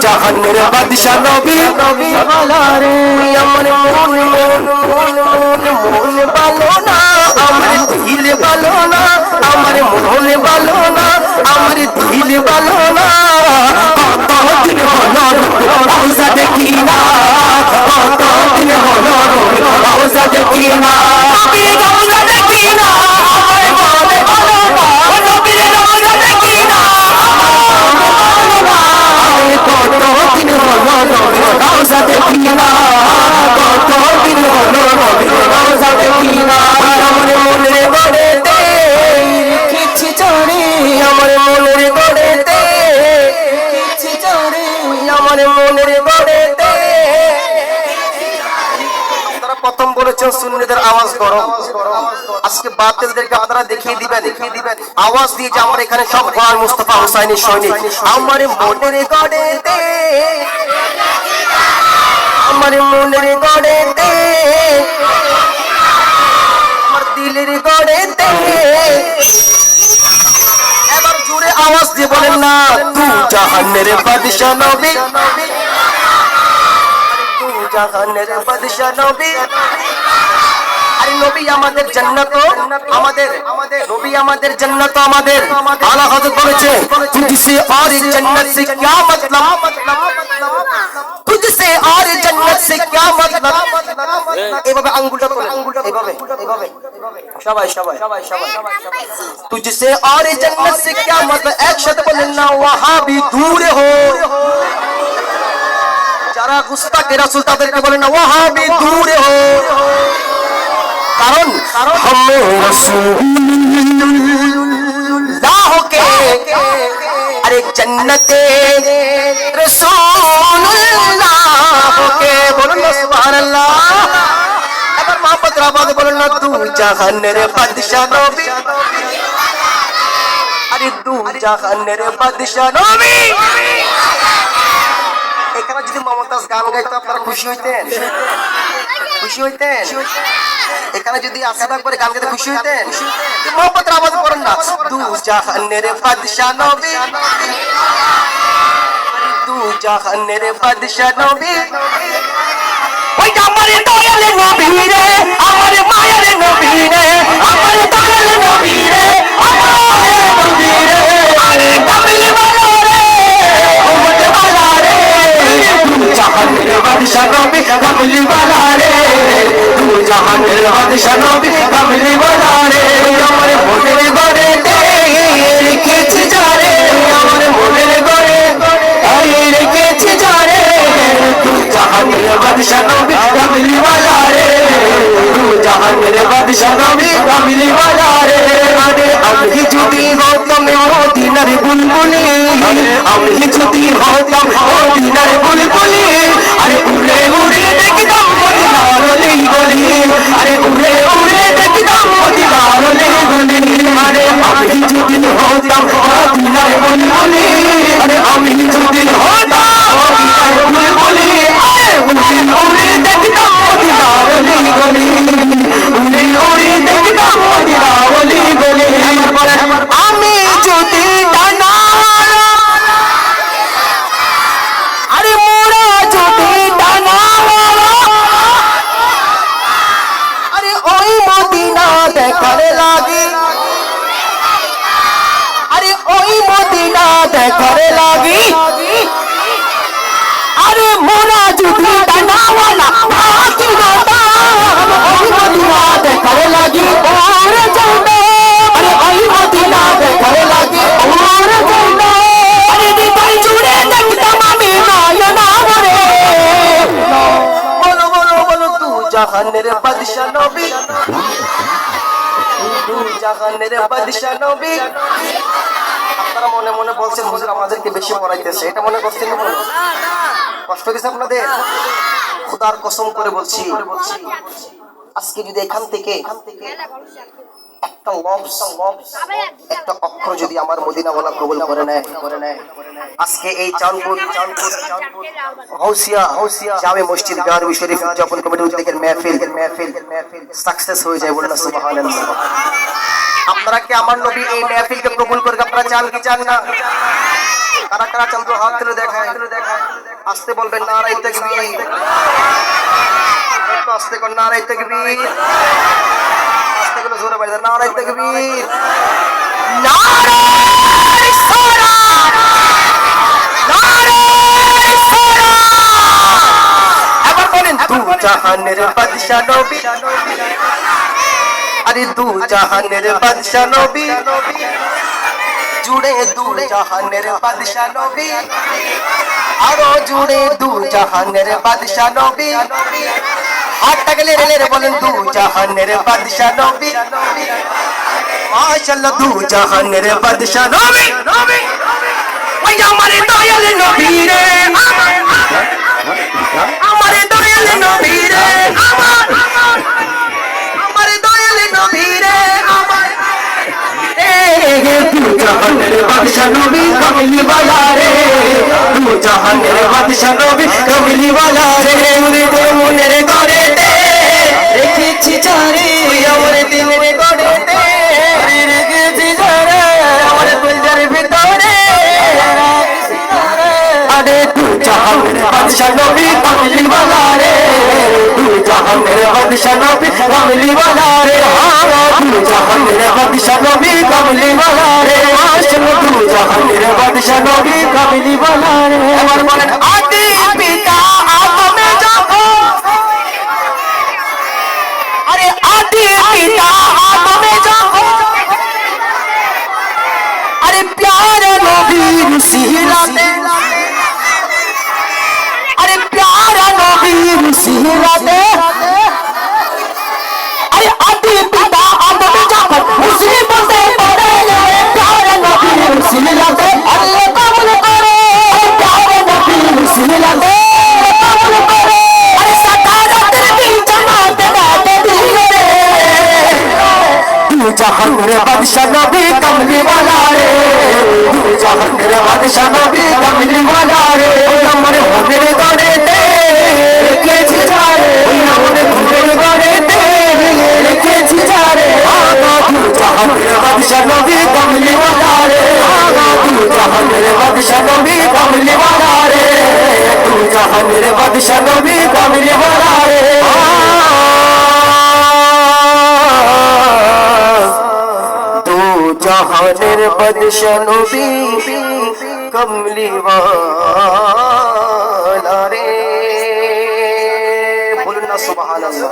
জাহানের বাদশা নবী নবী वाला रे আমার মন মন মন ভালো না আমার দিল ভালো না আমার মন ভালো না আমার দিল ভালো না কতদিন হলো রোজা দেখি না কতদিন হলো রোজা দেখি না নবী রোজা দেখি না আমার মন ভালো না নবী রোজা দেখি না কতদিন হলো রোজা দেখি না কতদিন হলো রোজা দেখি না আমার মনের গড়েতে কিছু চড়ে আমার মনের গড়েতে কিছু চড়ে আমার মনের গড়েতে আপনারা প্রথম বলেছেন সুন্নিদের আওয়াজ গরম আজকে বাতিলদেরকে আপনারা দেখিয়ে দিবেন আওয়াজ দিয়ে যে আমরা এখানে সব গোলাম মুস্তাফা হুসাইনের সৈনিক আমার মনের গড়েতে আমার মনের গড়েতে আমার দিলের গড়েতে এবার জোরে আওয়াজ দিয়ে বলেন না তু জাহানের বাদশা নবী তু জাহানের বাদশা নবী আরে নবী আমাদের জান্নাত আমাদের নবী আমাদের জান্নাত আমাদের আলা হযরত বলেছে তুঝসে আর জান্নাত সে क्या मतलब तुझसे और जन्नत से क्या मतलब এভাবে আঙ্গুলটা তোলে এভাবে সবাই तुझसे और जन्नत से क्या मतलब একসাথে বলেন না ওয়াহাবি দূরে হো যারা গুস্তাখে রাসূল তাদেরকে বলেন না ওয়াহাবি দূরে হো কারণ हम रसूलुल्लाह के अरे जन्नते रसूलुल्लाह के बोलो ना सुभान अल्लाह এবার मोहब्बत রাবাদে বলেন না তু জাহানের বাদশা নবী আরে তু জাহানের বাদশা নবী এখানে যদি মমতাজ গান গাইতো আপনারা খুশি হইতেন এখানে যদি আসাদ আকবর গান গাইতে খুশি হইতেন মোহব্বত আওয়াজ করেন না তু জাহানের বাদশা নবী তু জাহানের বাদশা নবী ওই আমার দয়াল নবী রে আমার মায়ের নবী রে আমার দয়াল নবী রে আমার মায়ের নবী রে আরে কামিল वाला রে উম্মত वाला রে তু জাহানের বাদশা নবী কামিল वाला রে তু জাহানের বাদশা নবী কামিল वाला রে আমার মনের গড়েতে রেখেছে যারে আমার মনের গড়ে আরে রেখেছে যারে তু জাহানের বাদশা নবী কামিল वाला রে তু জাহানের বাদশা নবী কামিল वाला রে আরে আমি যদি হতাম মদিনার বুলবুলি আমি যদি হতাম মদিনার বুলবুলি আরে উড়ে উড়ে দেখতাম মদিনার গলি আরে উড়ে উড়ে দেখতাম মদিনার গলি আরে আমি যদি হতাম মদিনার বুলবুলি আরে আমি যদি হতাম মদিনার বুলবুলি আরে উড়ে উড়ে দেখতাম মদিনার গলি উড়ে উড়ে দেখতাম মদিনার গলি আমি যদি ডানা আরে মোরা যদি ডানা আরে ওই মদিনা দেখার লাগি আরে ওই মদিনা দেখার লাগি আরে মোরা যদি ডানাওয়ালা ভাতি হতাম ওই মদিনা দেখার লাগি ওরে যাবে আরে ওই মদিনা দেখার লাগি ওরে যাবে আরে দিদাই জুড়ে দেখতাম আমি নয়না ভরে বলো বলো বলো তু জাহানের বাদশা নবী তু জাহানের বাদশা নবী আপনারা মনে মনে বলছেন হুজুর আমাদেরকে বেশি পড়াইতেছে এটা মনে করছেন না কষ্ট দিছে আপনাদের খোদার কসম করে বলছি আজকে যদি এখান থেকে একটা লফজ একটা অক্ষর যদি আমার মদিনাওয়ালা কবুল করে নেয় আজকে এই চাঁদপুর হৌসিয়া জামে মসজিদ গারবি শরীফ উদযাপন কমিটির উদ্যোগের মেহফিল সাকসেস হয়ে যায়, বলুন না সুবহানাল্লাহ। আপনারা কি আমার নবী এই মেহফিলকে কবুল করে আপনারা চান কি চান না? কারা কারা চন্দ্র হাত তুলে দেখায়, আসতে বলবেন নারায়ে তাকবীর, একটু আসতে কোন নারায়ে তাকবীর, আসতে কোন জোরে বলে নারায়ে তাকবীর, নারায়ে রিসালাত, নারায়ে রিসালাত। এবার বলেন দু জাহানের বাদশা নবী, আরে দু জাহানের বাদশা নবী, জুড়ে দু জাহানের বাদশা নবী, আরো জুড়ে দু জাহানের বাদশা নবী, হাতটা গেলে রেলে বলেন দু জাহানের বাদশা নবী, মাশাআল্লাহ দু জাহানের বাদশা নবী, ওই আমার দয়াল নবী রে, আমার দয়াল নবী রে, আমার দয়াল নবী রে, আমার দু জাহানের বাদশা নবী কমলি ওয়ালা রে, দু জাহানের বাদশা নবী কমলি ওয়ালা রে, মুরিদের মনের গড়েতে রেখেছি যারে, আমার দিলের গড়েতে রেখেছি যারে, আমার কলজার ভিতরে, আরে দু জাহানের বাদশা নবী কমলি ওয়ালা রে, দু জাহানের বাদশা নবী কমলি ওয়ালা রে, দু জাহানের বাদশা নবী কমলি ওয়ালা রে, মাশাআল্লাহ দু জাহানের বাদশা নবী কমলি ওয়ালা রে। এবার বলেন আদি পিতা আদমে যখন, আরে আদি পিতা আদমে যখন, আরে প্যারে নবীর সিরাতে, আরে প্যারা নবীর সিরাতে, আরে আদি পিতা আদম যখন মুসিবতে পড়ে, প্যারা নবীর সিরাতে আল্লাহ কবুল করে, প্যারা নবীর সিরাতে কবুল করে, আরে সাকারাতের বিজমাতে দাতে দিলে রে, দু জাহানের বাদশা নবী কমলি ওয়ালা রে, দু জাহানের বাদশা নবী কমলি ওয়ালা রে, আমার মনের গড়েতে রেখেছি যারে, আমার মনের গড়েতে রেখেছি যারে, দু জাহানের বাদশা নবী কমলি ওয়ালা রে, দু জাহানের বাদশা নবী কমলি ওয়ালা রে, দু জাহানের বাদশা নবী কমলি ওয়ালা রে, দু জাহানের বাদশা নবী কমলি ওয়ালা রে, বলুন না সুবহানাল্লাহ।